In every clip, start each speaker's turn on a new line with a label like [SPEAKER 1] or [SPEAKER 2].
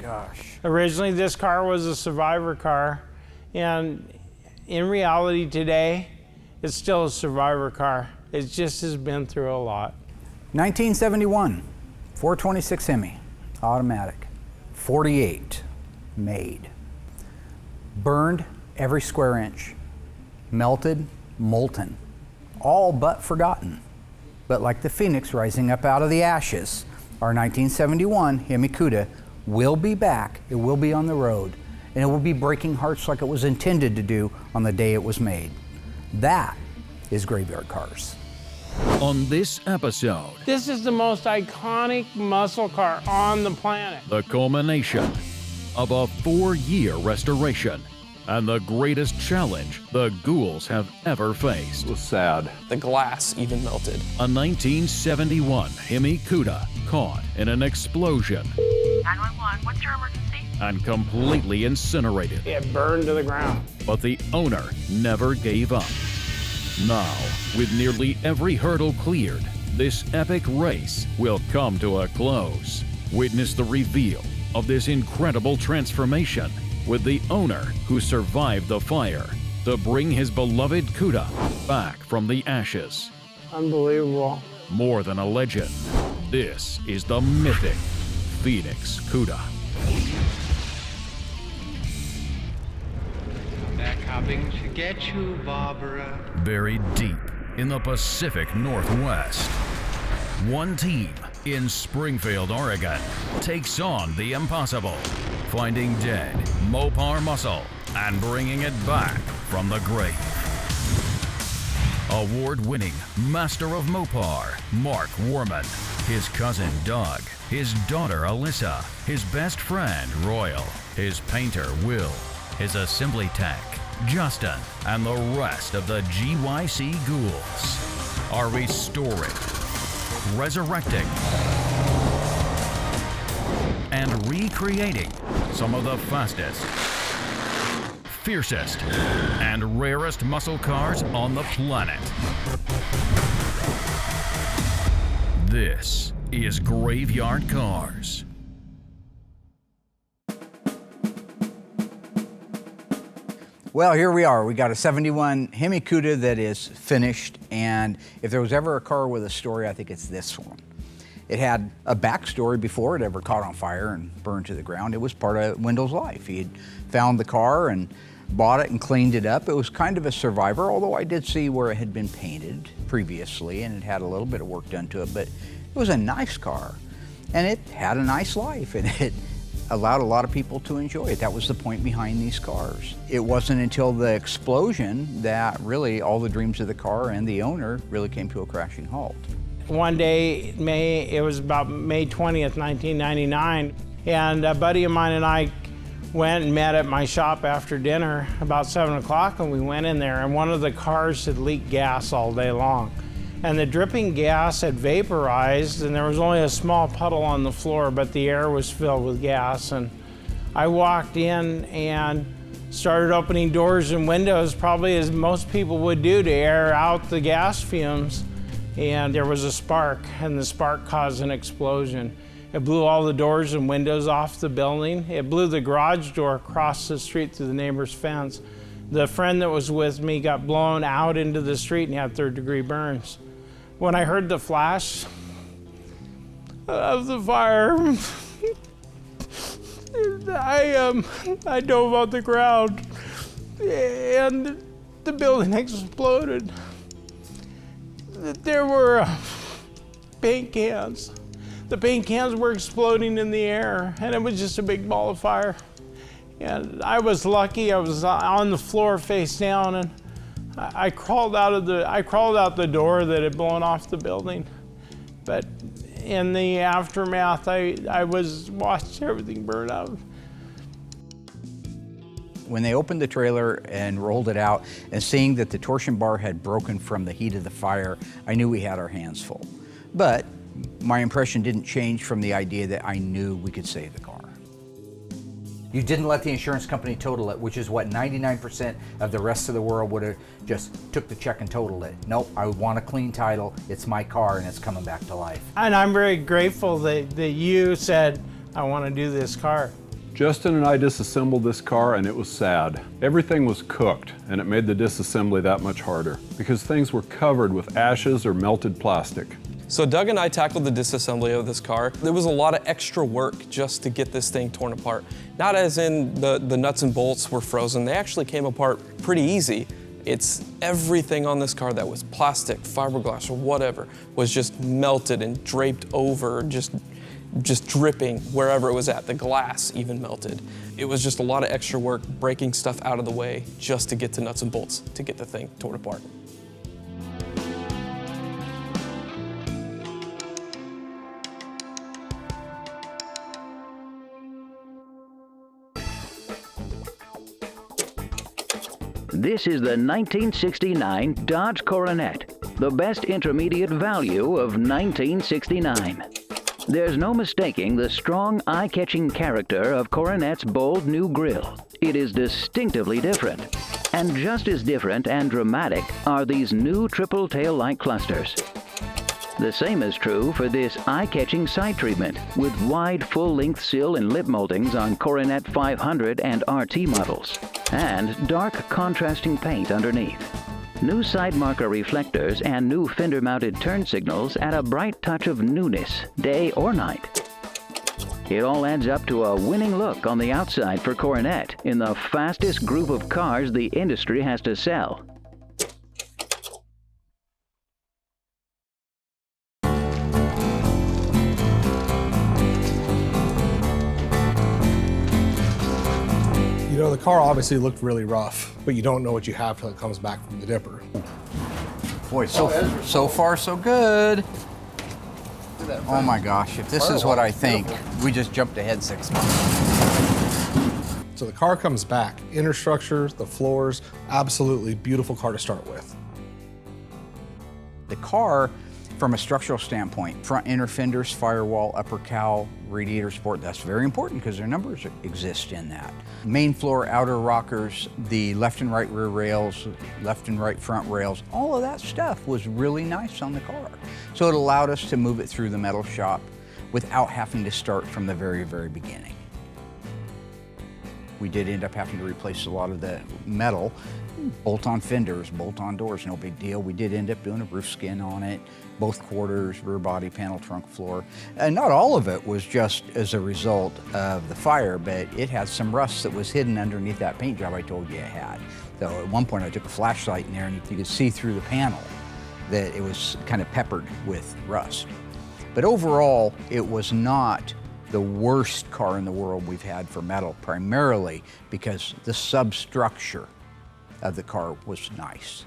[SPEAKER 1] gosh.
[SPEAKER 2] Originally, this car was a survivor car, and in reality today, it's still a survivor car. It just has been through a lot.
[SPEAKER 1] 1971, 426 Hemi, automatic, 48 made. Burned every square inch, melted, molten, all but forgotten. But like the phoenix rising up out of the ashes, our 1971 Hemicuda will be back, it will be on the road, and it will be breaking hearts like it was intended to do on the day it was made. That is Graveyard Cars.
[SPEAKER 3] On this episode,
[SPEAKER 2] This is the most iconic muscle car on the planet.
[SPEAKER 3] the culmination of a 4-year restoration and the greatest challenge the Ghouls have ever faced.
[SPEAKER 4] It was sad.
[SPEAKER 5] The glass even melted.
[SPEAKER 3] A 1971 Hemicuda caught in an explosion
[SPEAKER 6] 911, what's your emergency?
[SPEAKER 3] and completely incinerated.
[SPEAKER 2] It burned to the ground.
[SPEAKER 3] But the owner never gave up. Now, with nearly every hurdle cleared, this epic race will come to a close. Witness the reveal of this incredible transformation with the owner who survived the fire to bring his beloved Cuda back from the ashes.
[SPEAKER 2] Unbelievable.
[SPEAKER 3] More than a legend, this is the mythic Phoenix Cuda.
[SPEAKER 7] They're coming to get you, Barbara.
[SPEAKER 3] Buried deep in the Pacific Northwest, one team in Springfield, Oregon, takes on the impossible, finding dead Mopar muscle and bringing it back from the grave. Award-winning Master of Mopar, Mark Warman, his cousin Doug, his daughter Alyssa, his best friend Royal, his painter Will, his assembly tech Justin, and the rest of the GYC Ghouls are restoring, resurrecting, and recreating some of the fastest, fiercest, and rarest muscle cars on the planet. This is Graveyard Cars.
[SPEAKER 1] Well, here we are. We got a 71 Hemicuda that is finished, and if there was ever a car with a story, I think it's this one. It had a backstory before it ever caught on fire and burned to the ground. It was part of Wendell's life. He had found the car and bought it and cleaned it up. It was kind of a survivor, although I did see where it had been painted previously and it had a little bit of work done to it, but it was a nice car and it had a nice life and it allowed a lot of people to enjoy it. That was the point behind these cars. It wasn't until the explosion that really all the dreams of the car and the owner really came to a crashing halt.
[SPEAKER 2] One day, it was about May 20th, 1999, and a buddy of mine and I went and met at my shop after dinner about 7 o'clock, and we went in there, and one of the cars had leaked gas all day long. And the dripping gas had vaporized, and there was only a small puddle on the floor, but the air was filled with gas. And I walked in and started opening doors and windows, probably as most people would do to air out the gas fumes. And there was a spark, and the spark caused an explosion. It blew all the doors and windows off the building. It blew the garage door across the street through the neighbor's fence. The friend that was with me got blown out into the street and had third-degree burns. When I heard the flash of the fire, I dove out the ground, and the building exploded. There were paint cans. The paint cans were exploding in the air, and it was just a big ball of fire. And I was lucky. I was on the floor face down, and I crawled out the door that had blown off the building. But in the aftermath, I watched everything burn out.
[SPEAKER 1] When they opened the trailer and rolled it out and seeing that the torsion bar had broken from the heat of the fire, I knew we had our hands full. But my impression didn't change from the idea that I knew we could save the car. You didn't let the insurance company total it, which is what 99% of the rest of the world would have just took the check and totaled it. Nope, I want a clean title, it's my car and it's coming back to life.
[SPEAKER 2] And I'm very grateful that you said, I want to do this car.
[SPEAKER 4] Justin and I disassembled this car and it was sad. Everything was cooked and it made the disassembly that much harder because things were covered with ashes or melted plastic.
[SPEAKER 5] So Doug and I tackled the disassembly of this car. There was a lot of extra work just to get this thing torn apart. Not as in the nuts and bolts were frozen, they actually came apart pretty easy. It's everything on this car that was plastic, fiberglass, or whatever, was just melted and draped over, just dripping wherever it was at. The glass even melted. It was just a lot of extra work breaking stuff out of the way just to get to nuts and bolts to get the thing torn apart.
[SPEAKER 8] This is the 1969 Dodge Coronet, the best intermediate value of 1969. There's no mistaking the strong, eye-catching character of Coronet's bold new grille. It is distinctively different. And just as different and dramatic are these new triple tail light clusters. The same is true for this eye-catching side treatment with wide full-length sill and lip moldings on Coronet 500 and RT models, and dark contrasting paint underneath. New side marker reflectors and new fender-mounted turn signals add a bright touch of newness, day or night. It all adds up to a winning look on the outside for Coronet in the fastest group of cars the industry has to sell.
[SPEAKER 9] You know, the car obviously looked really rough, but you don't know what you have till it comes back from the dipper.
[SPEAKER 1] Boy, so far so good. Oh my gosh, if this is what I think, we just jumped ahead 6 months.
[SPEAKER 9] So the car comes back, inner structure, the floors, absolutely beautiful car to start with.
[SPEAKER 1] The car, from a structural standpoint, front inner fenders, firewall, upper cowl, radiator support, that's very important because their numbers exist in that. Main floor, outer rockers, the left and right rear rails, left and right front rails, all of that stuff was really nice on the car. So it allowed us to move it through the metal shop without having to start from the very, very beginning. We did end up having to replace a lot of the metal, bolt-on fenders, bolt-on doors, no big deal. We did end up doing a roof skin on it, both quarters, rear body panel, trunk floor. And not all of it was just as a result of the fire, but it had some rust that was hidden underneath that paint job I told you it had. So at one point I took a flashlight in there and you could see through the panel that it was kind of peppered with rust. But overall, it was not the worst car in the world we've had for metal, primarily because the substructure of the car was nice.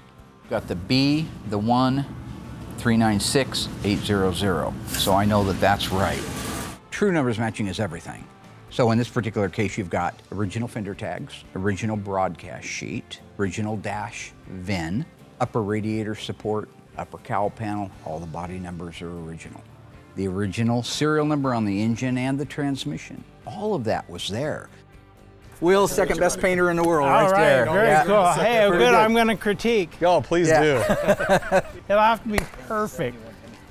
[SPEAKER 1] Got the B, the 1, 396 800. So I know that that's right. True numbers matching is everything. So in this particular case, you've got original fender tags, original broadcast sheet, original dash VIN, upper radiator support, upper cowl panel, all the body numbers are original. The original serial number on the engine and the transmission, all of that was there.
[SPEAKER 10] Will's second best painter in the world,
[SPEAKER 2] All right,
[SPEAKER 10] there.
[SPEAKER 2] very cool. Hey, good. I'm going to critique.
[SPEAKER 9] Oh, please do.
[SPEAKER 2] It'll have to be perfect.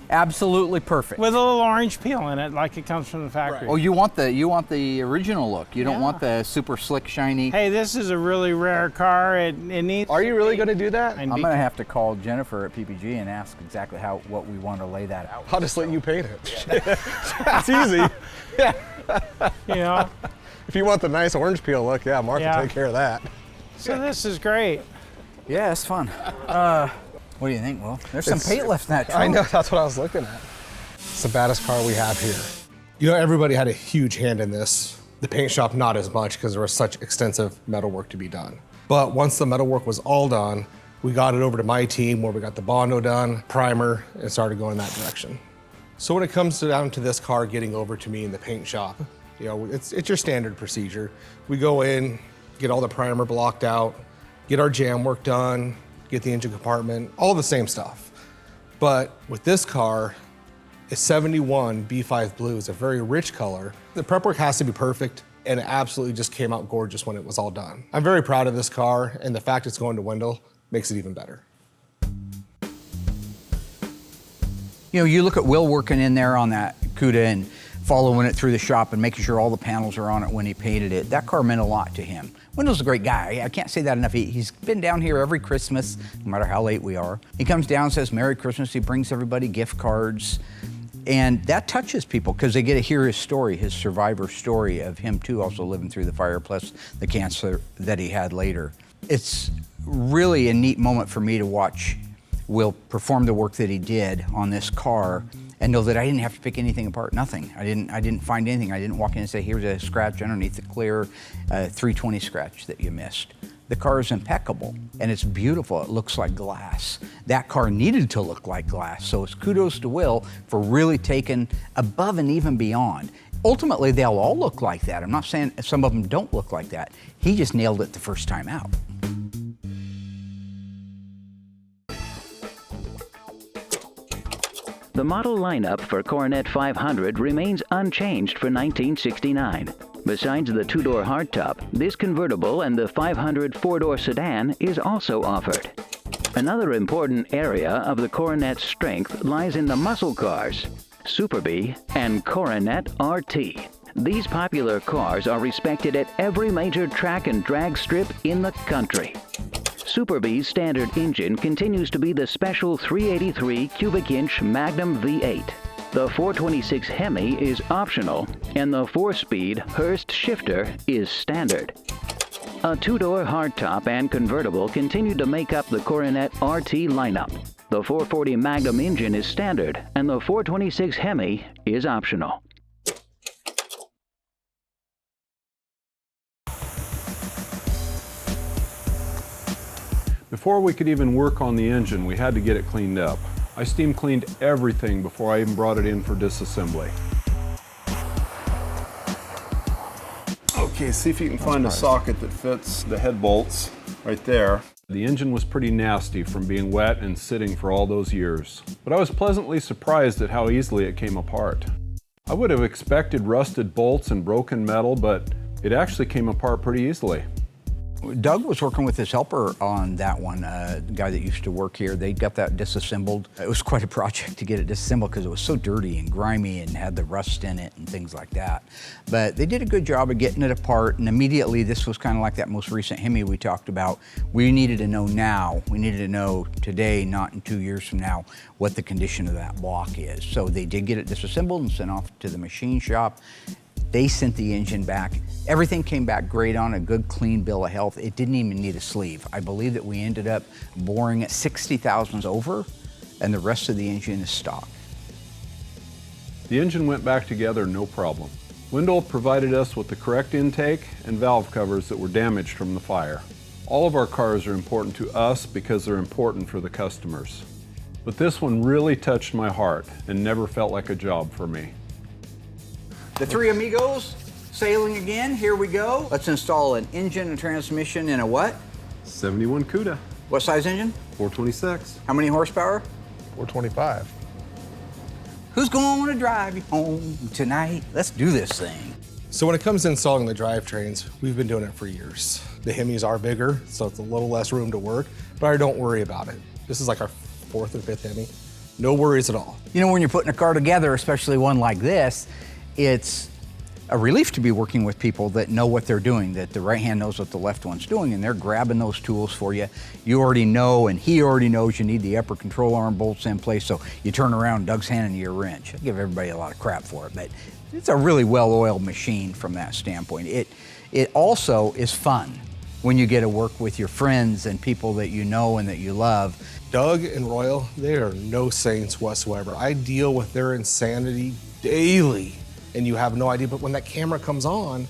[SPEAKER 1] Absolutely perfect.
[SPEAKER 2] With a little orange peel in it, like it comes from the factory.
[SPEAKER 1] Oh, you want the original look. You don't want the super slick, shiny.
[SPEAKER 2] Hey, this is a really rare car. It needs.
[SPEAKER 9] Are you really going to do that?
[SPEAKER 10] I'm going to have to call Jennifer at PPG and ask exactly what we want to lay that out.
[SPEAKER 9] I'll just let you paint it. It's easy.
[SPEAKER 2] You know.
[SPEAKER 9] If you want the nice orange peel look, yeah, Mark will take care of that.
[SPEAKER 2] So this is great.
[SPEAKER 10] Yeah, it's fun. What do you think, Will? There's some paint left in that trunk.
[SPEAKER 9] I know, that's what I was looking at. It's the baddest car we have here. You know, everybody had a huge hand in this. The paint shop, not as much, because there was such extensive metal work to be done. But once the metal work was all done, we got it over to my team where we got the Bondo done, primer, and started going in that direction. So when it comes down to this car getting over to me in the paint shop, you know, it's your standard procedure. We go in, get all the primer blocked out, get our jam work done, get the engine compartment, all the same stuff. But with this car, a 71 B5 Blue is a very rich color. The prep work has to be perfect, and it absolutely just came out gorgeous when it was all done. I'm very proud of this car, and the fact it's going to Wendell makes it even better.
[SPEAKER 1] You know, you look at Will working in there on that Cuda, and following it through the shop and making sure all the panels are on it when he painted it. That car meant a lot to him. Wendell's a great guy. I can't say that enough. He's been down here every Christmas, no matter how late we are. He comes down and says, Merry Christmas. He brings everybody gift cards. And that touches people because they get to hear his story, his survivor story of him too also living through the fire plus the cancer that he had later. It's really a neat moment for me to watch Will perform the work that he did on this car and know that I didn't have to pick anything apart, nothing. I didn't find anything. I didn't walk in and say, here's a scratch underneath the clear 320 scratch that you missed. The car is impeccable and it's beautiful. It looks like glass. That car needed to look like glass. So it's kudos to Will for really taking above and even beyond. Ultimately, they'll all look like that. I'm not saying some of them don't look like that. He just nailed it the first time out.
[SPEAKER 8] The model lineup for Coronet 500 remains unchanged for 1969. Besides the two-door hardtop, this convertible and the 500 four-door sedan is also offered. Another important area of the Coronet's strength lies in the muscle cars, Super Bee and Coronet RT. These popular cars are respected at every major track and drag strip in the country. Super Bee's standard engine continues to be the special 383 cubic inch Magnum V8. The 426 Hemi is optional, and the 4-speed Hurst shifter is standard. A two-door hardtop and convertible continue to make up the Coronet RT lineup. The 440 Magnum engine is standard, and the 426 Hemi is optional.
[SPEAKER 4] Before we could even work on the engine, we had to get it cleaned up. I steam cleaned everything before I even brought it in for disassembly.
[SPEAKER 11] Okay, see if you can find a socket that fits the head bolts right there.
[SPEAKER 4] The engine was pretty nasty from being wet and sitting for all those years, but I was pleasantly surprised at how easily it came apart. I would have expected rusted bolts and broken metal, but it actually came apart pretty easily.
[SPEAKER 1] Doug was working with his helper on that one, the guy that used to work here. They got that disassembled. It was quite a project to get it disassembled because it was so dirty and grimy and had the rust in it and things like that. But they did a good job of getting it apart, and immediately this was kind of like that most recent Hemi we talked about. We needed to know now, we needed to know today, not in 2 years from now, what the condition of that block is. So they did get it disassembled and sent off to the machine shop. They sent the engine back. Everything came back great on a good, clean bill of health. It didn't even need a sleeve. I believe that we ended up boring it 60 thousandths over, and the rest of the engine is stock.
[SPEAKER 4] The engine went back together no problem. Wendell provided us with the correct intake and valve covers that were damaged from the fire. All of our cars are important to us because they're important for the customers. But this one really touched my heart and never felt like a job for me.
[SPEAKER 1] The three amigos sailing again. Here we go. Let's install an engine and transmission in a what?
[SPEAKER 11] 71 Cuda.
[SPEAKER 1] What size engine?
[SPEAKER 11] 426.
[SPEAKER 1] How many horsepower?
[SPEAKER 9] 425.
[SPEAKER 1] Who's going to drive you home tonight? Let's do this thing.
[SPEAKER 9] So when it comes to installing the drivetrains, we've been doing it for years. The Hemis are bigger, so it's a little less room to work, but I don't worry about it. This is like our 4th or 5th Hemi. No worries at all.
[SPEAKER 1] You know, when you're putting a car together, especially one like this, it's a relief to be working with people that know what they're doing, that the right hand knows what the left one's doing, and they're grabbing those tools for you. You already know, and he already knows you need the upper control arm bolts in place, so you turn around, Doug's handing you a wrench. I give everybody a lot of crap for it, but it's a really well-oiled machine from that standpoint. It also is fun when you get to work with your friends and people that you know and that you love.
[SPEAKER 9] Doug and Royal, they are no saints whatsoever. I deal with their insanity daily. And you have no idea, but when that camera comes on,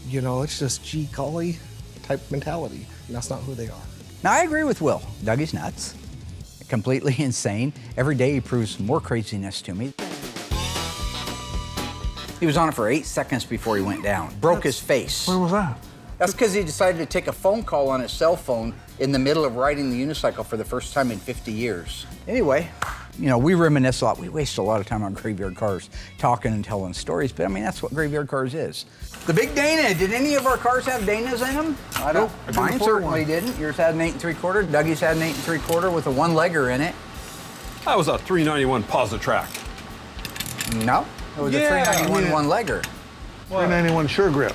[SPEAKER 9] you know, it's just gee golly type mentality, and that's not who they are.
[SPEAKER 1] Now, I agree with Will. Dougie's nuts, completely insane. Every day he proves more craziness to me. He was on it for 8 seconds before he went down. Broke his face.
[SPEAKER 9] When was that?
[SPEAKER 1] That's because he decided to take a phone call on his cell phone in the middle of riding the unicycle for the first time in 50 years. Anyway, you know, we reminisce a lot. We waste a lot of time on Graveyard Cars talking and telling stories, but I mean, that's what Graveyard Cars is. The big Dana, did any of our cars have Danas in them? I don't. Mine certainly didn't. Yours had an 8 3/4. Dougie's had an 8 3/4 with a 1-legger in it.
[SPEAKER 11] That was a 391 Positrack.
[SPEAKER 1] No, It was a 391 one-legger.
[SPEAKER 11] 391 Sure Grip.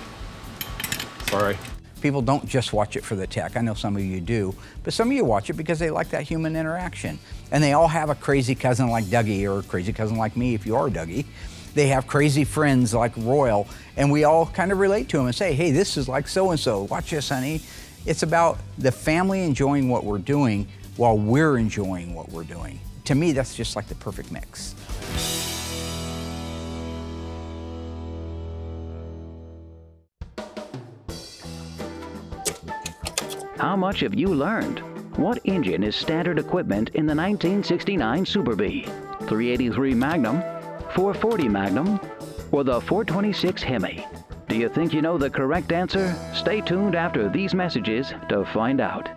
[SPEAKER 4] Sorry.
[SPEAKER 1] People don't just watch it for the tech. I know some of you do, but some of you watch it because they like that human interaction. And they all have a crazy cousin like Dougie, or a crazy cousin like me if you are Dougie. They have crazy friends like Royal, and we all kind of relate to them and say, hey, this is like so-and-so, watch this, honey. It's about the family enjoying what we're doing while we're enjoying what we're doing. To me, that's just like the perfect mix.
[SPEAKER 8] How much have you learned? What engine is standard equipment in the 1969 Super Bee? 383 Magnum, 440 Magnum, or the 426 Hemi? Do you think you know the correct answer? Stay tuned after these messages to find out.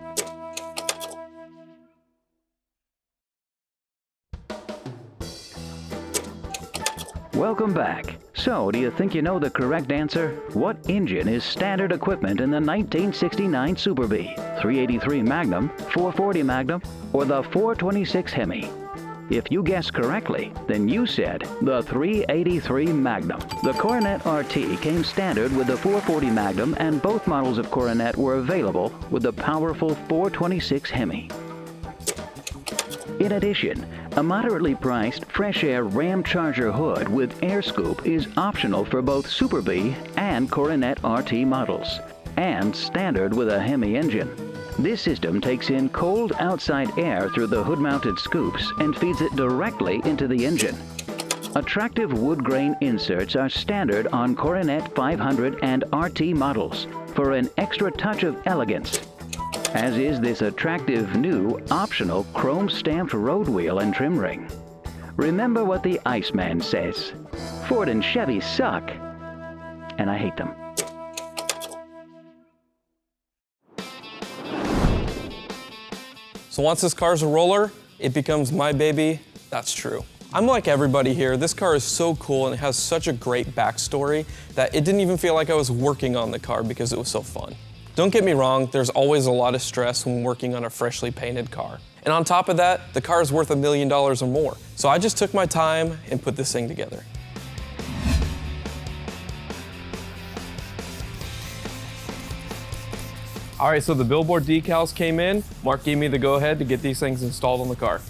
[SPEAKER 8] Welcome back. So, do you think you know the correct answer? What engine is standard equipment in the 1969 Super Bee? 383 Magnum, 440 Magnum, or the 426 Hemi? If you guessed correctly, then you said the 383 Magnum. The Coronet RT came standard with the 440 Magnum, and both models of Coronet were available with the powerful 426 Hemi. In addition, a moderately priced Fresh Air Ram Charger hood with air scoop is optional for both Super Bee and Coronet RT models, and standard with a Hemi engine. This system takes in cold outside air through the hood-mounted scoops and feeds it directly into the engine. Attractive wood grain inserts are standard on Coronet 500 and RT models for an extra touch of elegance, as is this attractive new optional chrome stamped road wheel and trim ring. Remember what the Iceman says: Ford and Chevy suck, and I hate them.
[SPEAKER 5] So once this car's a roller, it becomes my baby. That's true. I'm like everybody here. This car is so cool and it has such a great backstory that it didn't even feel like I was working on the car because it was so fun. Don't get me wrong, there's always a lot of stress when working on a freshly painted car. And on top of that, the car is worth $1 million or more. So I just took my time and put this thing together. All right, so the billboard decals came in. Mark gave me the go-ahead to get these things installed on the car.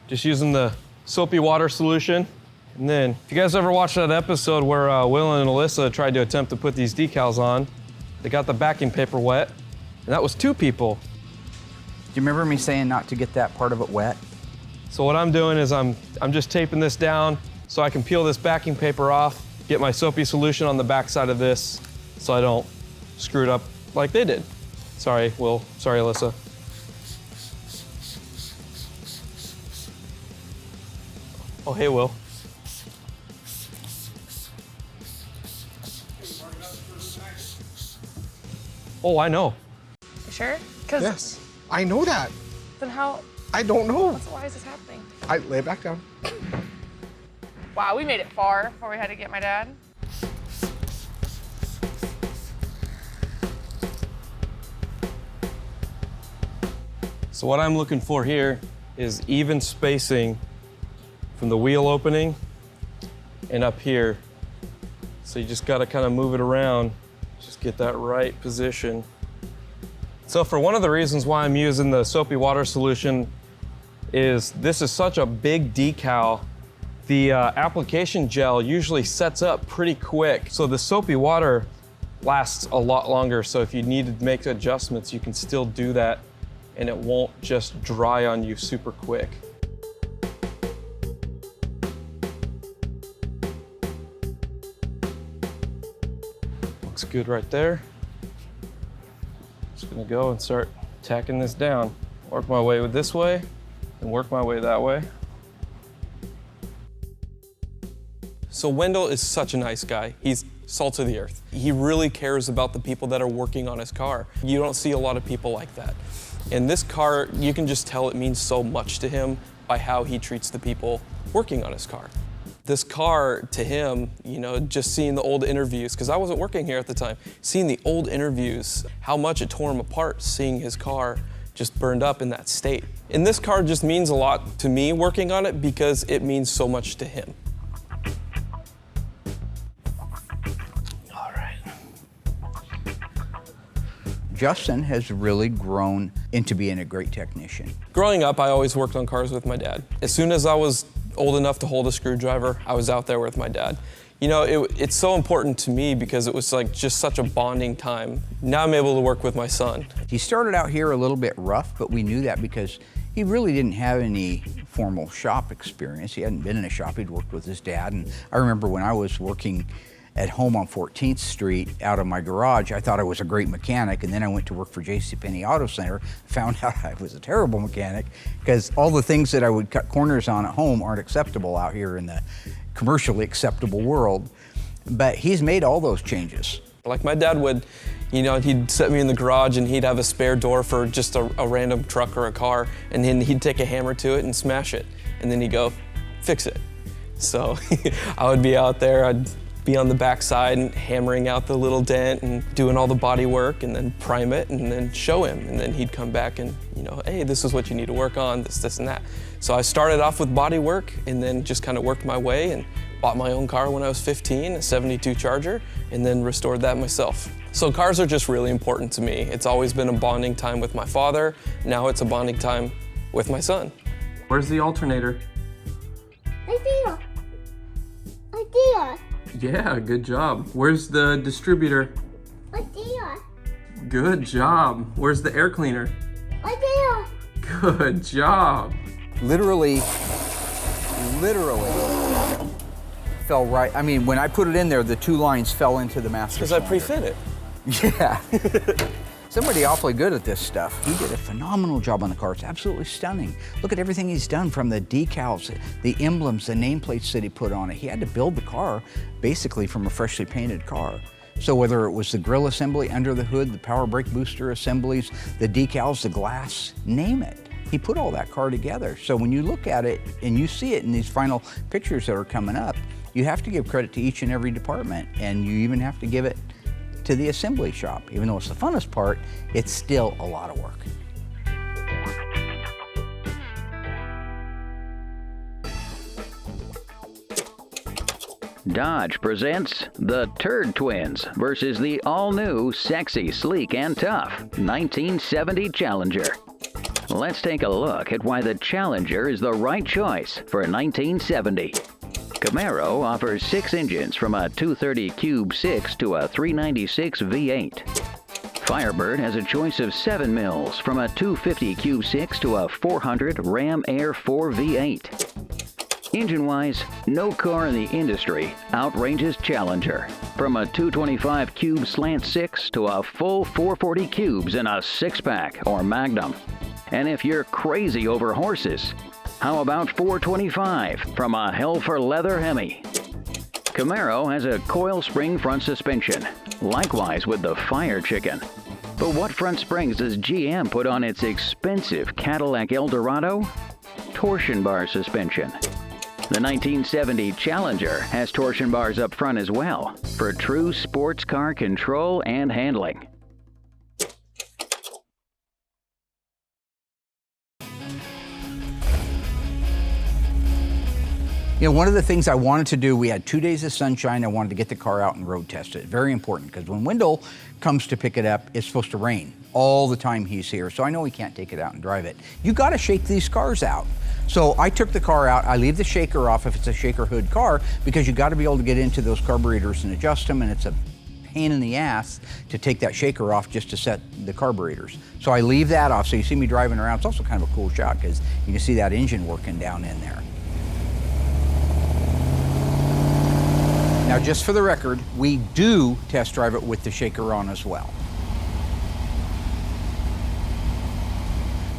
[SPEAKER 5] Just using the soapy water solution. And then, if you guys ever watched that episode where Will and Alyssa tried to attempt to put these decals on, they got the backing paper wet, and that was 2 people.
[SPEAKER 1] Do you remember me saying not to get that part of it wet?
[SPEAKER 5] So what I'm doing is I'm just taping this down so I can peel this backing paper off, get my soapy solution on the back side of this so I don't screw it up like they did. Sorry, Will. Sorry, Alyssa. Oh, hey, Will. Oh, I know.
[SPEAKER 6] You sure? Cause
[SPEAKER 9] Yes, I know that.
[SPEAKER 6] then how?
[SPEAKER 9] I don't know.
[SPEAKER 6] Why is this happening?
[SPEAKER 9] I lay it back down.
[SPEAKER 6] Wow, we made it far before we had to get my dad.
[SPEAKER 5] So what I'm looking for here is even spacing from the wheel opening and up here. So you just gotta kind of move it around, just get that right position. So for one of the reasons why I'm using the soapy water solution is this is such a big decal. The application gel usually sets up pretty quick. So the soapy water lasts a lot longer. So if you need to make adjustments, you can still do that and it won't just dry on you super quick. Looks good right there. Just gonna go and start tacking this down. Work my way this way and work my way that way. So Wendell is such a nice guy. He's salt of the earth. He really cares about the people that are working on his car. You don't see a lot of people like that. And this car, you can just tell it means so much to him by how he treats the people working on his car. This car, to him, you know, just seeing the old interviews, because I wasn't working here at the time, seeing the old interviews, how much it tore him apart, seeing his car just burned up in that state. And this car just means a lot to me working on it because it means so much to him.
[SPEAKER 1] All right. Justin has really grown into being a great technician.
[SPEAKER 5] Growing up, I always worked on cars with my dad. As soon as I was old enough to hold a screwdriver, I was out there with my dad. You know, it's so important to me because it was like just such a bonding time. Now I'm able to work with my son.
[SPEAKER 1] He started out here a little bit rough, but we knew that because he really didn't have any formal shop experience. He hadn't been in a shop, he'd worked with his dad. And I remember when I was working at home on 14th Street out of my garage, I thought I was a great mechanic, and then I went to work for JCPenney Auto Center, found out I was a terrible mechanic because all the things that I would cut corners on at home aren't acceptable out here in the commercially acceptable world. But he's made all those changes.
[SPEAKER 5] Like my dad would, you know, he'd set me in the garage and he'd have a spare door for just a random truck or a car, and then he'd take a hammer to it and smash it, and then he'd go, fix it. So I would be out there, I'd be on the backside and hammering out the little dent and doing all the body work and then prime it and then show him. And then he'd come back and, you know, hey, this is what you need to work on, this, and that. So I started off with body work and then just kind of worked my way and bought my own car when I was 15, a 72 Charger, and then restored that myself. So cars are just really important to me. It's always been a bonding time with my father. Now it's a bonding time with my son. Where's the alternator?
[SPEAKER 12] Right there. Right there.
[SPEAKER 5] Yeah, good job. Where's the distributor?
[SPEAKER 12] Right there.
[SPEAKER 5] Good job. Where's the air cleaner?
[SPEAKER 12] Right there.
[SPEAKER 5] Good job.
[SPEAKER 1] Literally fell right. I mean, when I put it in there, the two lines fell into the master
[SPEAKER 5] Because I
[SPEAKER 1] cylinder.
[SPEAKER 5] pre-fit it.
[SPEAKER 1] Yeah. Somebody awfully good at this stuff. He did a phenomenal job on the car. It's absolutely stunning. Look at everything he's done, from the decals, the emblems, the nameplates that he put on it. He had to build the car basically from a freshly painted car. So whether it was the grill assembly under the hood, the power brake booster assemblies, the decals, the glass, name it. He put all that car together. So when you look at it and you see it in these final pictures that are coming up, you have to give credit to each and every department, and you even have to give it to the assembly shop. Even though it's the funnest part, it's still a lot of work.
[SPEAKER 8] Dodge presents the Turd Twins versus the all-new, sexy, sleek, and tough 1970 Challenger. Let's take a look at why the Challenger is the right choice for 1970. Camaro offers 6 engines from a 230 Cube 6 to a 396 V8. Firebird has a choice of 7 mils from a 250 Cube 6 to a 400 Ram Air 4 V8. Engine-wise, no car in the industry outranges Challenger. From a 225 Cube Slant 6 to a full 440 Cubes in a 6-pack or Magnum. And if you're crazy over horses, how about 425 from a Hell for Leather Hemi? Camaro has a coil spring front suspension, likewise with the Fire Chicken. But what front springs does GM put on its expensive Cadillac Eldorado? Torsion bar suspension. The 1970 Challenger has torsion bars up front as well, for true sports car control and handling.
[SPEAKER 1] You know, one of the things I wanted to do, we had 2 days of sunshine. I wanted to get the car out and road test it. Very important, because when Wendell comes to pick it up, it's supposed to rain all the time he's here. So I know he can't take it out and drive it. You got to shake these cars out. So I took the car out. I leave the shaker off if it's a shaker hood car, because you got to be able to get into those carburetors and adjust them, and it's a pain in the ass to take that shaker off just to set the carburetors. So I leave that off. So you see me driving around. It's also kind of a cool shot because you can see that engine working down in there. Now, just for the record, we do test drive it with the shaker on as well.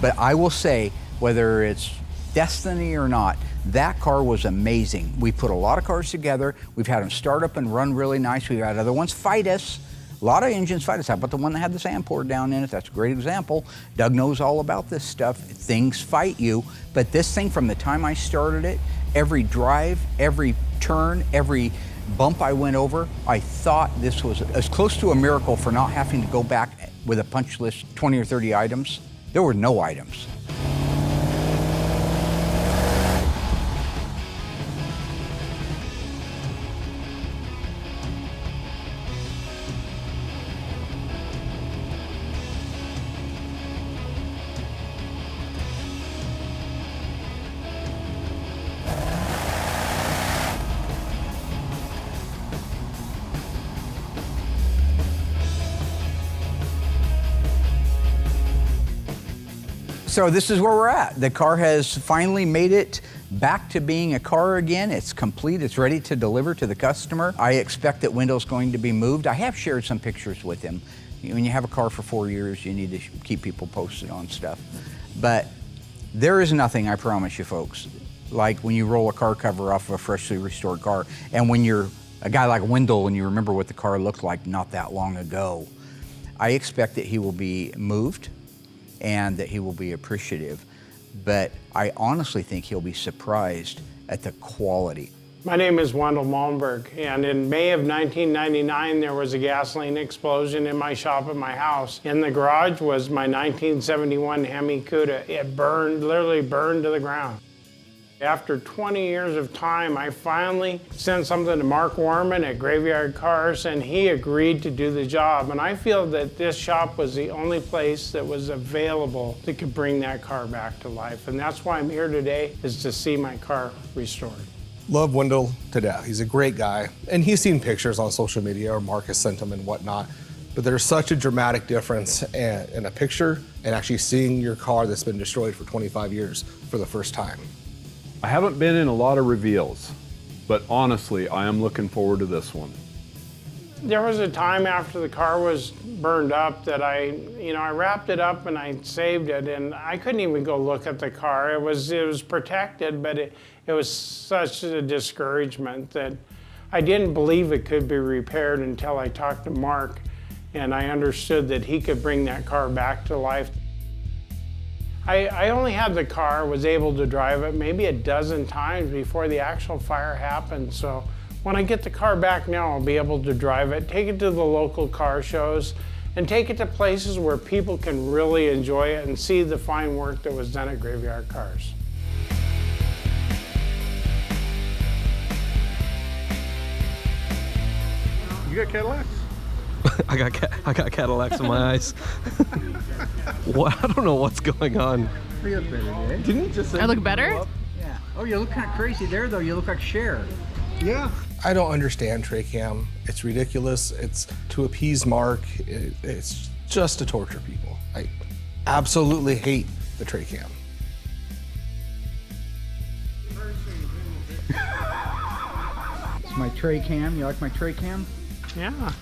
[SPEAKER 1] But I will say, whether it's Destiny or not, that car was amazing. We put a lot of cars together. We've had them start up and run really nice. We've had other ones fight us. A lot of engines fight us. How about the one that had the sand poured down in it? That's a great example. Doug knows all about this stuff. Things fight you. But this thing, from the time I started it, every drive, every turn, every bump I went over, I thought this was as close to a miracle for not having to go back with a punch list, 20 or 30 items. there were no items. So this is where we're at. The car has finally made it back to being a car again. It's complete, it's ready to deliver to the customer. I expect that Wendell's going to be moved. I have shared some pictures with him. When you have a car for 4 years, you need to keep people posted on stuff. But there is nothing, I promise you folks, like when you roll a car cover off of a freshly restored car, and when you're a guy like Wendell and you remember what the car looked like not that long ago, I expect that he will be moved and that he will be appreciative. But I honestly think he'll be surprised at the quality.
[SPEAKER 2] My name is Wendell Malmberg, and in May of 1999, there was a gasoline explosion in my shop at my house. In the garage was my 1971 Hemicuda. It burned, literally burned to the ground. After 20 years of time, I finally sent something to Mark Warman at Graveyard Carz, and he agreed to do the job. And I feel that this shop was the only place that was available that could bring that car back to life. And that's why I'm here today, is to see my car restored.
[SPEAKER 9] Love Wendell to death. He's a great guy. And he's seen pictures on social media, or Mark has sent him and whatnot. But there's such a dramatic difference in a picture and actually seeing your car that's been destroyed for 25 years for the first time.
[SPEAKER 4] I haven't been in a lot of reveals, but honestly, I am looking forward to this one.
[SPEAKER 2] There was a time after the car was burned up that I wrapped it up and I saved it, and I couldn't even go look at the car. It was protected, but it was such a discouragement that I didn't believe it could be repaired until I talked to Mark, and I understood that he could bring that car back to life. I only had the car, was able to drive it maybe a dozen times before the actual fire happened. So when I get the car back now, I'll be able to drive it, take it to the local car shows, and take it to places where people can really enjoy it and see the fine work that was done at Graveyard Carz.
[SPEAKER 11] You got Cadillacs?
[SPEAKER 13] I got Cadillacs in my eyes. What? I don't know what's going on.
[SPEAKER 10] You look better, eh?
[SPEAKER 11] Didn't you just say
[SPEAKER 6] I look better?
[SPEAKER 10] Yeah. Oh, you look kind of crazy there, though. You look like Cher.
[SPEAKER 11] Yeah.
[SPEAKER 9] I don't understand tray cam. It's ridiculous. It's to appease Mark. It's just to torture people. I absolutely hate the tray cam.
[SPEAKER 10] It's my tray cam. You like my tray cam?
[SPEAKER 2] Yeah.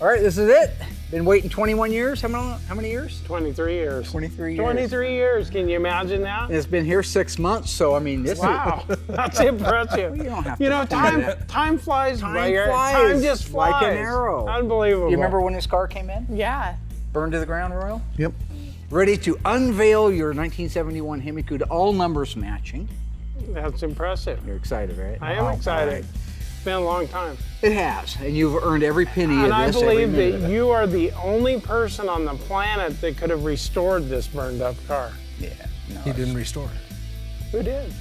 [SPEAKER 10] All right, this is it. Been waiting 21 years. How many years?
[SPEAKER 2] 23 years.
[SPEAKER 10] 23 years.
[SPEAKER 2] 23 years. Can you imagine that?
[SPEAKER 10] And it's been here 6 months, so I mean, this
[SPEAKER 2] Wow, that's impressive.
[SPEAKER 10] You don't have
[SPEAKER 2] You
[SPEAKER 10] to
[SPEAKER 2] know, time flies.
[SPEAKER 10] Time
[SPEAKER 2] by.
[SPEAKER 10] flies.
[SPEAKER 2] Time just flies.
[SPEAKER 10] Like an arrow.
[SPEAKER 2] Unbelievable.
[SPEAKER 10] You remember when this car came in?
[SPEAKER 6] Yeah.
[SPEAKER 10] Burned to the ground, Royal?
[SPEAKER 9] Yep.
[SPEAKER 10] Ready to unveil your 1971 Hemicuda, all numbers matching.
[SPEAKER 2] That's impressive.
[SPEAKER 10] You're excited, right?
[SPEAKER 2] I am excited.
[SPEAKER 10] Right.
[SPEAKER 2] It's been a long time.
[SPEAKER 10] It has, and you've earned every penny
[SPEAKER 2] And
[SPEAKER 10] of
[SPEAKER 2] I
[SPEAKER 10] this. every
[SPEAKER 2] believe
[SPEAKER 10] minute
[SPEAKER 2] that
[SPEAKER 10] of it.
[SPEAKER 2] you are the only person on the planet that could have restored this burned up car.
[SPEAKER 10] Yeah. No,
[SPEAKER 9] He didn't restore it.
[SPEAKER 2] Who did?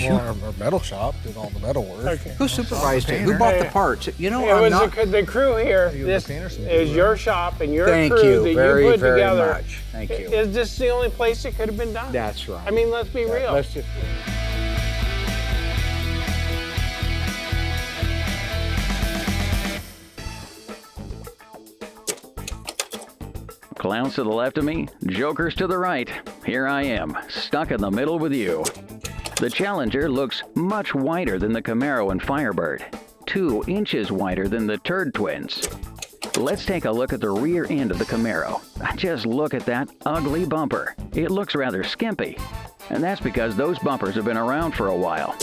[SPEAKER 9] Well, our metal shop did all the metal work.
[SPEAKER 2] Okay.
[SPEAKER 10] Who supervised it? Who bought the parts? You know,
[SPEAKER 2] It
[SPEAKER 10] I'm
[SPEAKER 2] was
[SPEAKER 10] not.
[SPEAKER 2] the crew here.
[SPEAKER 9] was
[SPEAKER 2] This
[SPEAKER 9] the Anderson
[SPEAKER 2] is
[SPEAKER 9] crew,
[SPEAKER 2] your shop and your
[SPEAKER 10] Thank
[SPEAKER 2] crew
[SPEAKER 10] you
[SPEAKER 2] that
[SPEAKER 10] very,
[SPEAKER 2] you put
[SPEAKER 10] very
[SPEAKER 2] together.
[SPEAKER 10] much. Thank you.
[SPEAKER 2] Is this the only place it could have been done?
[SPEAKER 10] That's right.
[SPEAKER 2] I mean, let's be real.
[SPEAKER 10] Let's just.
[SPEAKER 8] Clowns to the left of me, jokers to the right. Here I am, stuck in the middle with you. The Challenger looks much wider than the Camaro and Firebird, 2 inches wider than the Turd Twins. Let's take a look at the rear end of the Camaro. Just look at that ugly bumper. It looks rather skimpy, and that's because those bumpers have been around for a while.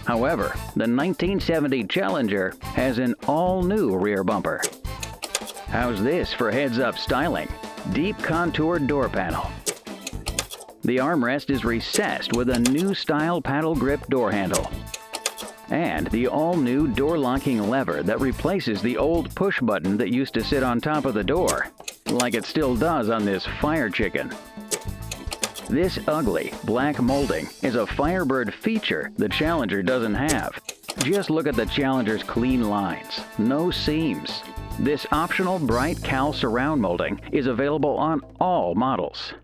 [SPEAKER 8] However, the 1970 Challenger has an all-new rear bumper. How's this for heads-up styling? Deep contoured door panel. The armrest is recessed with a new style paddle grip door handle. and the all-new door locking lever that replaces the old push button that used to sit on top of the door, like it still does on this Fire Chicken. This ugly black molding is a Firebird feature the Challenger doesn't have. Just look at the Challenger's clean lines, no seams. This optional bright Cal surround molding is available on all models.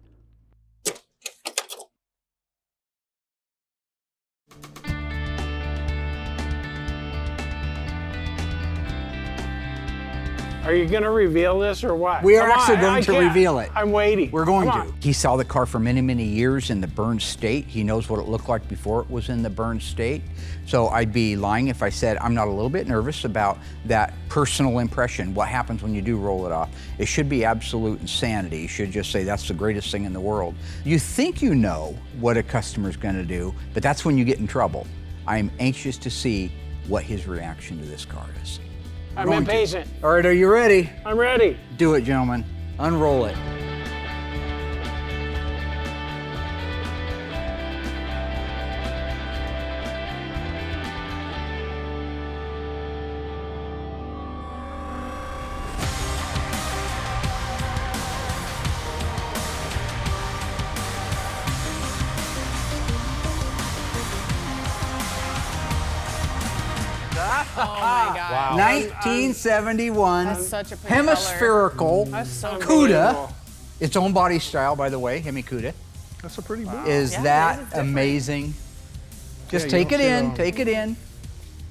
[SPEAKER 2] Are you going to reveal this or what?
[SPEAKER 1] We are
[SPEAKER 2] Come on,
[SPEAKER 1] actually going
[SPEAKER 2] I
[SPEAKER 1] to
[SPEAKER 2] can't.
[SPEAKER 1] reveal it.
[SPEAKER 2] I'm waiting.
[SPEAKER 1] We're going
[SPEAKER 2] Come
[SPEAKER 1] to.
[SPEAKER 2] on.
[SPEAKER 1] He saw the car for many, many years in the burned state. He knows what it looked like before it was in the burned state. So I'd be lying if I said I'm not a little bit nervous about that personal impression, what happens when you do roll it off. It should be absolute insanity. You should just say that's the greatest thing in the world. You think you know what a customer's going to do, but that's when you get in trouble. I'm anxious to see what his reaction to this car is.
[SPEAKER 2] I'm impatient.
[SPEAKER 1] All right, are you ready?
[SPEAKER 2] I'm ready.
[SPEAKER 1] Do it, gentlemen. Unroll it.
[SPEAKER 6] Oh my God.
[SPEAKER 2] Wow.
[SPEAKER 1] 1971
[SPEAKER 6] That's such a pretty
[SPEAKER 1] hemispherical
[SPEAKER 6] That's so
[SPEAKER 1] Cuda. Its own body style, by the way, Hemicuda.
[SPEAKER 11] That's a pretty blue.
[SPEAKER 1] Is
[SPEAKER 6] Yeah,
[SPEAKER 1] that
[SPEAKER 6] it is different.
[SPEAKER 1] amazing? Just
[SPEAKER 11] Yeah,
[SPEAKER 1] take
[SPEAKER 11] you
[SPEAKER 1] it
[SPEAKER 11] don't see
[SPEAKER 1] in,
[SPEAKER 11] it
[SPEAKER 1] take it in.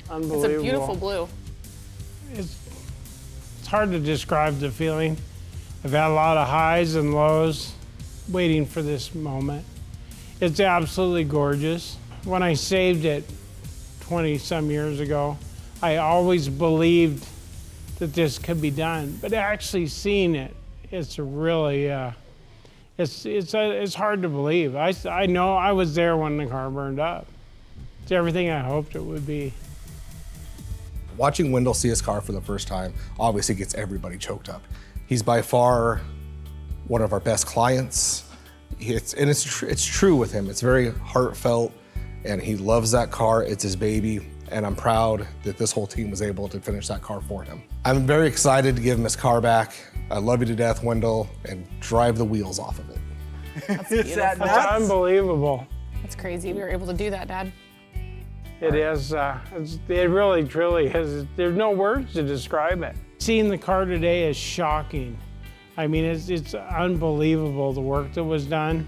[SPEAKER 2] Unbelievable.
[SPEAKER 6] It's a beautiful blue.
[SPEAKER 2] It's hard to describe the feeling. I've had a lot of highs and lows waiting for this moment. It's absolutely gorgeous. When I saved it 20 some years ago, I always believed that this could be done, but actually seeing it, it's really, it's hard to believe. I know I was there when the car burned up. It's everything I hoped it would be.
[SPEAKER 9] Watching Wendell see his car for the first time obviously gets everybody choked up. He's by far one of our best clients. It's true with him. It's very heartfelt, and he loves that car. It's his baby, and I'm proud that this whole team was able to finish that car for him. I'm very excited to give him his car back. I love you to death, Wendell, and drive the wheels off of it.
[SPEAKER 6] Is that
[SPEAKER 2] That's unbelievable.
[SPEAKER 6] That's crazy. We were able to do that, Dad.
[SPEAKER 2] It is, it really, truly is. There's no words to describe it. Seeing the car today is shocking. I mean, it's unbelievable the work that was done.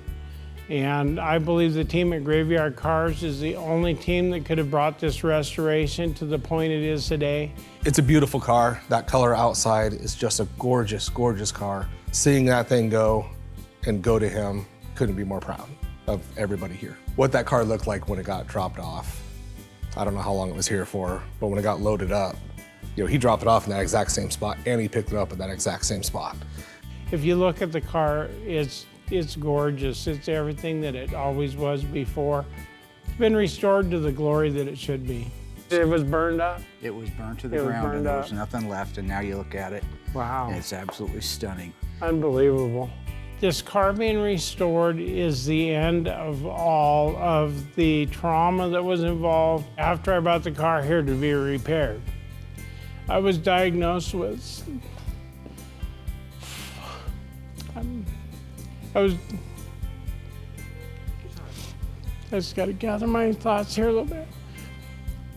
[SPEAKER 2] And I believe the team at Graveyard Carz is the only team that could have brought this restoration to the point it is today.
[SPEAKER 9] It's a beautiful car. That color outside is just a gorgeous, gorgeous car. Seeing that thing go and go to him, couldn't be more proud of everybody here. What that car looked like when it got dropped off, I don't know how long it was here for, but when it got loaded up, he dropped it off in that exact same spot, and he picked it up at that exact same spot.
[SPEAKER 2] If you look at the car, it's gorgeous. It's everything that it always was before. It's been restored to the glory that it should be. It was burned up.
[SPEAKER 1] It was burnt to the
[SPEAKER 2] It was
[SPEAKER 1] ground, and
[SPEAKER 2] burned
[SPEAKER 1] there
[SPEAKER 2] up.
[SPEAKER 1] was nothing left, and now you look at it,
[SPEAKER 2] Wow.
[SPEAKER 1] and it's absolutely stunning.
[SPEAKER 2] Unbelievable. This car being restored is the end of all of the trauma that was involved after I brought the car here to be repaired. I was diagnosed with, I just got to gather my thoughts here a little bit.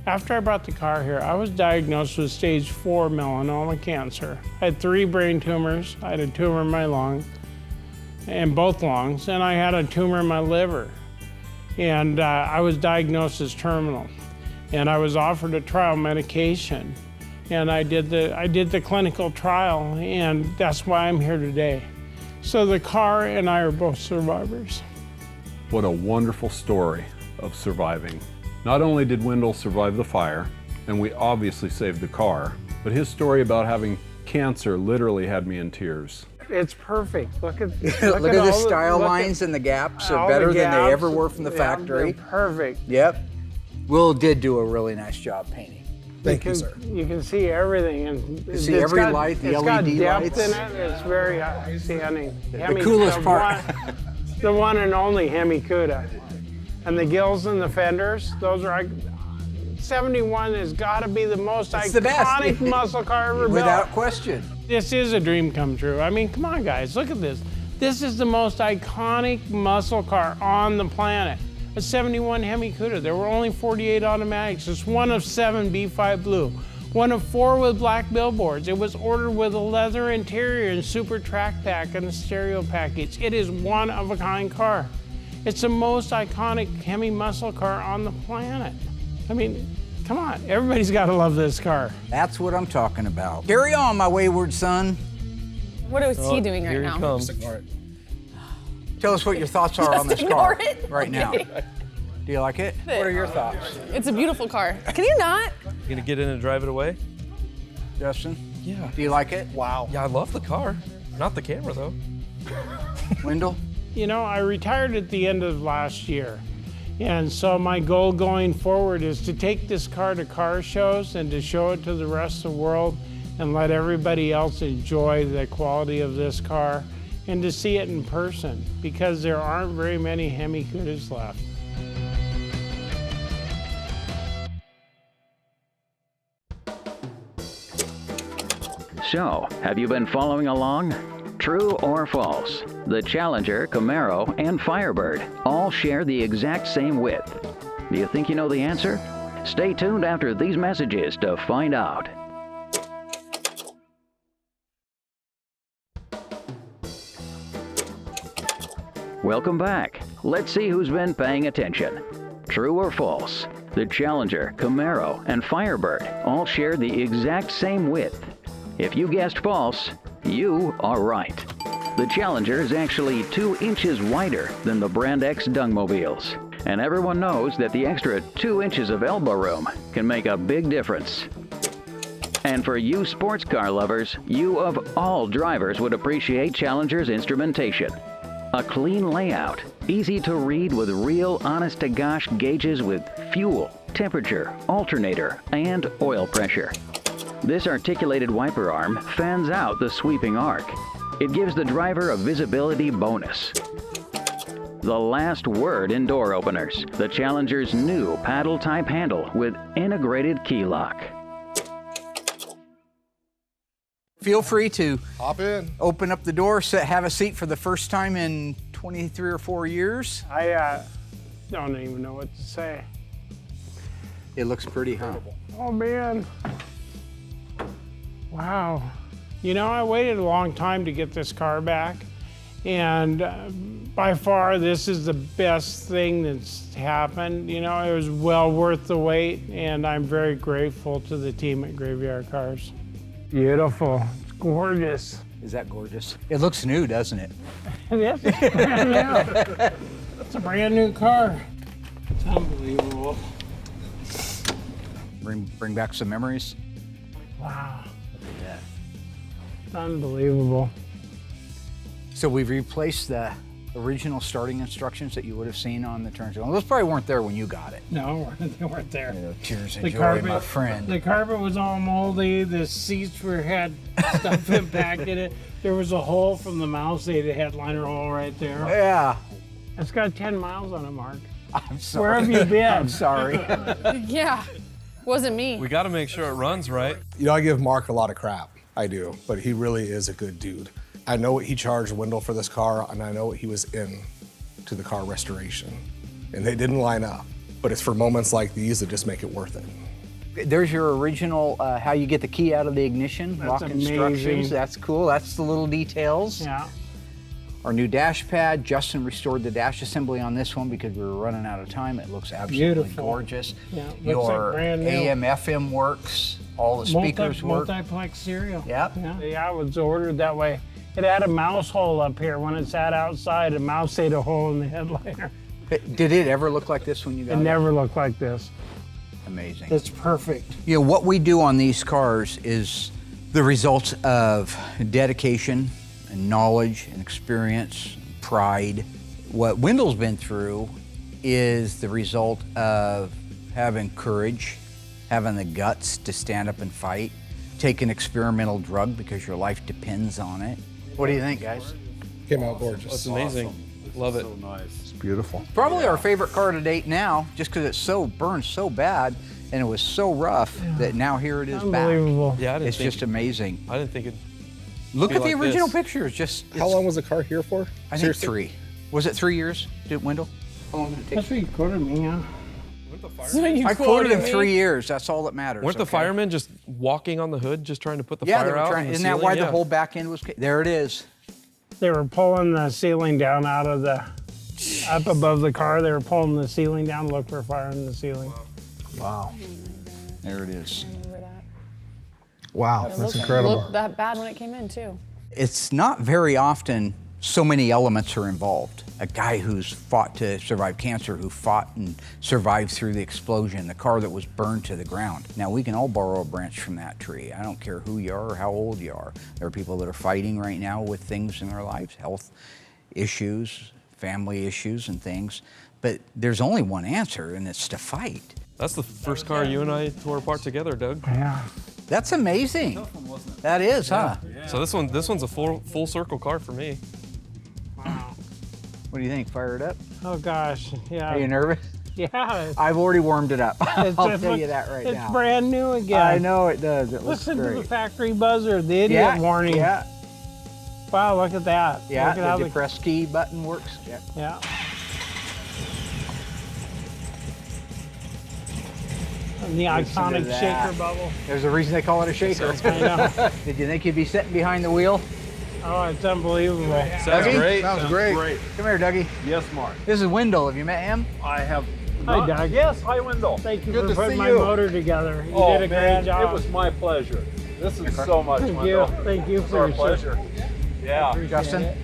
[SPEAKER 2] After I brought the car here, I was diagnosed with stage 4 melanoma cancer. I had 3 brain tumors. I had a tumor in my lung, in both lungs, and I had a tumor in my liver. And I was diagnosed as terminal. And I was offered a trial medication. And I did the clinical trial, and that's why I'm here today. So the car and I are both survivors.
[SPEAKER 4] What a wonderful story of surviving. Not only did Wendell survive the fire, and we obviously saved the car, but his story about having cancer literally had me in tears.
[SPEAKER 2] It's perfect. Look at
[SPEAKER 1] Look at the style lines and the gaps are better than they ever were from the factory.
[SPEAKER 2] They're perfect.
[SPEAKER 1] Yep. Will did do a really nice job painting.
[SPEAKER 9] Thank you, sir.
[SPEAKER 2] You can see everything. And
[SPEAKER 1] You see every light, the
[SPEAKER 2] it's
[SPEAKER 1] LED
[SPEAKER 2] got depth
[SPEAKER 1] lights.
[SPEAKER 2] in it. It's very outstanding.
[SPEAKER 1] The coolest part.
[SPEAKER 2] The one and only Hemicuda. And the gills and the fenders, those are 71 has got to be the most
[SPEAKER 1] It's the best.
[SPEAKER 2] iconic muscle car ever built.
[SPEAKER 1] Without question.
[SPEAKER 2] This is a dream come true. I mean, come on, guys, look at this. This is the most iconic muscle car on the planet. A 71 Hemicuda. There were only 48 automatics. It's one of 7 B5 Blue. One of 4 with black billboards. It was ordered with a leather interior and super track pack and a stereo package. It is one of a kind car. It's the most iconic Hemi muscle car on the planet. I mean, come on, everybody's got to love this car.
[SPEAKER 1] That's what I'm talking about. Carry on, my wayward son.
[SPEAKER 6] What is he doing right now?
[SPEAKER 1] Tell us what your thoughts are on this
[SPEAKER 6] ignore
[SPEAKER 1] car
[SPEAKER 6] it?
[SPEAKER 1] right now. Do you like it? What are your thoughts?
[SPEAKER 6] It's a beautiful car. Can you not?
[SPEAKER 13] You gonna get in and drive it away?
[SPEAKER 1] Justin?
[SPEAKER 13] Yeah.
[SPEAKER 1] Do you like it?
[SPEAKER 9] Wow.
[SPEAKER 13] Yeah, I love the car. Not the camera though.
[SPEAKER 1] Wendell?
[SPEAKER 2] You know, I retired at the end of last year. And so my goal going forward is to take this car to car shows and to show it to the rest of the world and let everybody else enjoy the quality of this car and to see it in person because there aren't very many Hemicudas left.
[SPEAKER 8] So, have you been following along? True or false? The Challenger, Camaro, and Firebird all share the exact same width. Do you think you know the answer? Stay tuned after these messages to find out. Welcome back. Let's see who's been paying attention. True or false? The Challenger, Camaro, and Firebird all share the exact same width. If you guessed false, you are right. The Challenger is actually 2 inches wider than the Brand X Dungmobiles. And everyone knows that the extra 2 inches of elbow room can make a big difference. And for you sports car lovers, you of all drivers would appreciate Challenger's instrumentation. A clean layout, easy to read with real honest-to-gosh gauges with fuel, temperature, alternator, and oil pressure. This articulated wiper arm fans out the sweeping arc. It gives the driver a visibility bonus. The last word in door openers, the Challenger's new paddle-type handle with integrated key lock.
[SPEAKER 1] Feel free to
[SPEAKER 9] hop in,
[SPEAKER 1] open up the door, have a seat for the first time in 23 or 4 years.
[SPEAKER 2] I don't even know what to say.
[SPEAKER 1] It looks pretty, huh?
[SPEAKER 2] Oh man. Wow. You know, I waited a long time to get this car back, and by far this is the best thing that's happened. You know, it was well worth the wait, and I'm very grateful to the team at Graveyard Cars. Beautiful. It's gorgeous.
[SPEAKER 1] Is that gorgeous? It looks new, doesn't it?
[SPEAKER 2] Yes, it's brand new. It's a brand new car. It's unbelievable.
[SPEAKER 1] Bring back some memories.
[SPEAKER 2] Wow. It's unbelievable.
[SPEAKER 1] So we've replaced the original starting instructions that you would have seen on the turn signal. Those probably weren't there when you got it.
[SPEAKER 2] No, they weren't there.
[SPEAKER 1] Tears of joy, my friend.
[SPEAKER 2] The carpet was all moldy. The seats had stuff impacted it. There was a hole from the mouse aid, the headliner hole right there.
[SPEAKER 1] Yeah.
[SPEAKER 2] It's got 10 miles on it, Mark.
[SPEAKER 1] I'm sorry.
[SPEAKER 2] Where have you been?
[SPEAKER 1] I'm sorry.
[SPEAKER 6] Yeah, wasn't me.
[SPEAKER 13] We got to make sure it runs right.
[SPEAKER 9] You know, I give Mark a lot of crap. I do, but he really is a good dude. I know what he charged Wendell for this car, and I know what he was in to the car restoration. And they didn't line up, but it's for moments like these that just make it worth it.
[SPEAKER 1] There's your original, how you get the key out of the ignition,
[SPEAKER 2] That's
[SPEAKER 1] lock
[SPEAKER 2] amazing.
[SPEAKER 1] instructions. That's cool. That's the little details.
[SPEAKER 2] Yeah.
[SPEAKER 1] Our new dash pad. Justin restored the dash assembly on this one because we were running out of time. It looks absolutely
[SPEAKER 2] Beautiful.
[SPEAKER 1] gorgeous.
[SPEAKER 2] Yeah, looks
[SPEAKER 1] Your
[SPEAKER 2] like brand new.
[SPEAKER 1] AM, FM works. All the speakers work.
[SPEAKER 2] Multiplex stereo.
[SPEAKER 1] Yep.
[SPEAKER 2] Yeah, it was ordered that way. It had a mouse hole up here. When it sat outside, a mouse ate a hole in the headliner.
[SPEAKER 1] Did it ever look like this when you got it?
[SPEAKER 2] It never looked like this.
[SPEAKER 1] Amazing.
[SPEAKER 2] It's perfect.
[SPEAKER 1] You know, what we do on these cars is the result of dedication and knowledge and experience, and pride. What Wendell's been through is the result of having courage, having the guts to stand up and fight, take an experimental drug because your life depends on it. What do you think, guys?
[SPEAKER 9] Came out gorgeous.
[SPEAKER 13] That's amazing. Love it.
[SPEAKER 11] So nice.
[SPEAKER 9] It's beautiful.
[SPEAKER 1] Probably our favorite car to date now, just because it burns so bad, and it was so rough that now here it is
[SPEAKER 2] Unbelievable.
[SPEAKER 1] back.
[SPEAKER 5] Yeah, I didn't
[SPEAKER 1] It's
[SPEAKER 5] think
[SPEAKER 1] just amazing.
[SPEAKER 5] I didn't think it'd
[SPEAKER 1] Look
[SPEAKER 5] be
[SPEAKER 1] at the
[SPEAKER 5] like
[SPEAKER 1] original
[SPEAKER 5] this.
[SPEAKER 1] pictures. Just
[SPEAKER 9] How long was the car here for?
[SPEAKER 1] I think 3. Was it 3 years, Wendell? How long did it take?
[SPEAKER 2] That's what you quoted me, huh?
[SPEAKER 1] I quoted him 3 years. That's all that matters.
[SPEAKER 5] Weren't the
[SPEAKER 1] okay?
[SPEAKER 5] firemen just walking on the hood, just trying to put the
[SPEAKER 1] Yeah, they
[SPEAKER 5] fire
[SPEAKER 1] were
[SPEAKER 5] out?
[SPEAKER 1] trying.
[SPEAKER 5] in the
[SPEAKER 1] Isn't that
[SPEAKER 5] ceiling?
[SPEAKER 1] why
[SPEAKER 5] Yeah.
[SPEAKER 1] the whole back end was? There it is.
[SPEAKER 2] They were pulling the ceiling down out of the, up above the car. They were pulling the ceiling down to look for fire in the ceiling.
[SPEAKER 1] Wow. There it is.
[SPEAKER 9] Wow, that's incredible.
[SPEAKER 6] Looked that bad when it came in too.
[SPEAKER 1] It's not very often so many elements are involved. A guy who's fought to survive cancer, who fought and survived through the explosion, the car that was burned to the ground. Now, we can all borrow a branch from that tree. I don't care who you are or how old you are. There are people that are fighting right now with things in their lives, health issues, family issues and things. But there's only one answer, and it's to fight.
[SPEAKER 5] That's the first car you and I tore apart together, Doug.
[SPEAKER 2] Yeah.
[SPEAKER 1] That's amazing. That is, huh?
[SPEAKER 5] So this one's a full circle car for me.
[SPEAKER 2] Wow.
[SPEAKER 1] What do you think? Fire it up?
[SPEAKER 2] Oh gosh, yeah.
[SPEAKER 1] Are you nervous?
[SPEAKER 2] Yeah.
[SPEAKER 1] I've already warmed it up. I'll
[SPEAKER 2] It's-
[SPEAKER 1] tell you that right
[SPEAKER 2] it's
[SPEAKER 1] now.
[SPEAKER 2] brand new again.
[SPEAKER 1] I know it does. It looks
[SPEAKER 2] Listen to
[SPEAKER 1] great.
[SPEAKER 2] the factory buzzer, the idiot warning.
[SPEAKER 1] Yeah,
[SPEAKER 2] Wow, look at that.
[SPEAKER 1] yeah.
[SPEAKER 2] Look at how
[SPEAKER 1] The depress key button works. Yeah.
[SPEAKER 2] Yeah. And the
[SPEAKER 1] Listen to
[SPEAKER 2] iconic
[SPEAKER 1] that.
[SPEAKER 2] shaker bubble.
[SPEAKER 1] There's a reason they call it a shaker.
[SPEAKER 2] I know.
[SPEAKER 1] Did you think you'd be sitting behind the wheel?
[SPEAKER 2] Oh, it's unbelievable.
[SPEAKER 5] Sounds
[SPEAKER 1] Dougie?
[SPEAKER 5] great.
[SPEAKER 11] Sounds great.
[SPEAKER 1] Come here, Dougie.
[SPEAKER 11] Yes, Mark.
[SPEAKER 1] This is Wendell. Have you met him?
[SPEAKER 11] I have.
[SPEAKER 2] Hi, Doug.
[SPEAKER 11] Yes, hi, Wendell.
[SPEAKER 2] Thank you
[SPEAKER 11] Good
[SPEAKER 2] for
[SPEAKER 11] to
[SPEAKER 2] putting
[SPEAKER 11] see
[SPEAKER 2] my
[SPEAKER 11] you.
[SPEAKER 2] motor together. You
[SPEAKER 11] Oh,
[SPEAKER 2] did a
[SPEAKER 11] man,
[SPEAKER 2] great job.
[SPEAKER 11] it was my pleasure. This is so much,
[SPEAKER 2] Thank
[SPEAKER 11] Wendell.
[SPEAKER 2] you. Thank you
[SPEAKER 11] It's
[SPEAKER 2] for
[SPEAKER 11] our
[SPEAKER 2] your
[SPEAKER 11] pleasure. Yeah.
[SPEAKER 1] Justin?
[SPEAKER 2] it.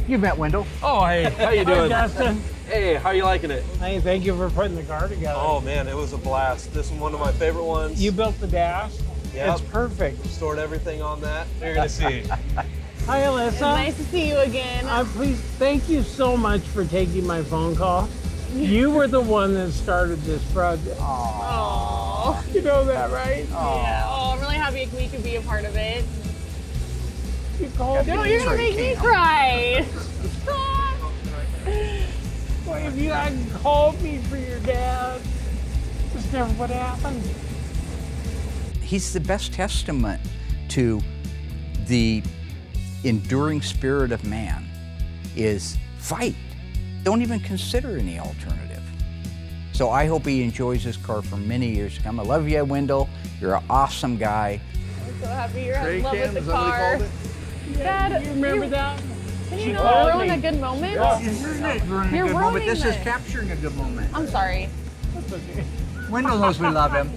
[SPEAKER 1] You've met Wendell.
[SPEAKER 5] Oh, hey, how you
[SPEAKER 2] Hi,
[SPEAKER 5] doing?
[SPEAKER 2] Justin.
[SPEAKER 5] Hey, how you liking it?
[SPEAKER 2] Hey, thank you for putting the car together.
[SPEAKER 5] Oh man, it was a blast. This is one of my favorite ones.
[SPEAKER 2] You built the dash.
[SPEAKER 5] Yep.
[SPEAKER 2] It's perfect.
[SPEAKER 5] Stored everything on that. You're gonna see.
[SPEAKER 2] Hi, Alyssa.
[SPEAKER 6] Nice to see you again.
[SPEAKER 2] Please, thank you so much for taking my phone call. You were the one that started this project.
[SPEAKER 6] Oh,
[SPEAKER 2] You know that, right?
[SPEAKER 6] yeah. Oh, I'm really happy we could be a part of it.
[SPEAKER 2] You called
[SPEAKER 6] No,
[SPEAKER 2] me.
[SPEAKER 6] you're gonna make me cry.
[SPEAKER 2] Well, if you hadn't called me for your dad, this never would have happened.
[SPEAKER 1] He's the best testament to the enduring spirit of man is fight. Don't even consider any alternative. So I hope he enjoys this car for many years to come. I love you, Wendell. You're an awesome guy.
[SPEAKER 6] I'm so happy you're in love with the
[SPEAKER 11] is that what he
[SPEAKER 6] car.
[SPEAKER 11] called it?
[SPEAKER 6] Dad,
[SPEAKER 2] You remember that?
[SPEAKER 6] Can you
[SPEAKER 2] She
[SPEAKER 6] not
[SPEAKER 2] called
[SPEAKER 6] ruin
[SPEAKER 2] me.
[SPEAKER 6] a good moment? You're
[SPEAKER 1] moment.
[SPEAKER 6] ruining
[SPEAKER 1] This is
[SPEAKER 6] it.
[SPEAKER 1] capturing a good moment.
[SPEAKER 6] I'm sorry.
[SPEAKER 1] Wendell knows we love him.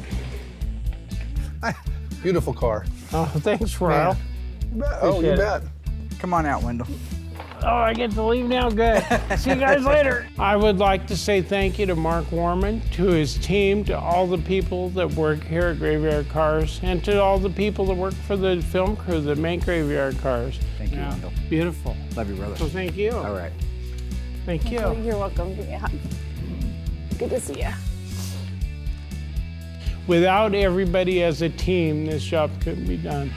[SPEAKER 9] Beautiful car.
[SPEAKER 2] Oh, thanks, Ryle.
[SPEAKER 9] Oh, you
[SPEAKER 2] Appreciate it.
[SPEAKER 9] bet.
[SPEAKER 1] Come on out, Wendell.
[SPEAKER 2] Oh, I get to leave now? Good. See you guys later. I would like to say thank you to Mark Warman, to his team, to all the people that work here at Graveyard Cars, and to all the people that work for the film crew that make Graveyard Cars.
[SPEAKER 1] Thank you,
[SPEAKER 2] Yeah,
[SPEAKER 1] Wendell.
[SPEAKER 2] Beautiful.
[SPEAKER 1] Love you, brother.
[SPEAKER 2] So thank you.
[SPEAKER 1] All right.
[SPEAKER 2] Thank you.
[SPEAKER 6] You're welcome. Give me a hug. Good to see you.
[SPEAKER 2] Without everybody as a team, this job couldn't be done.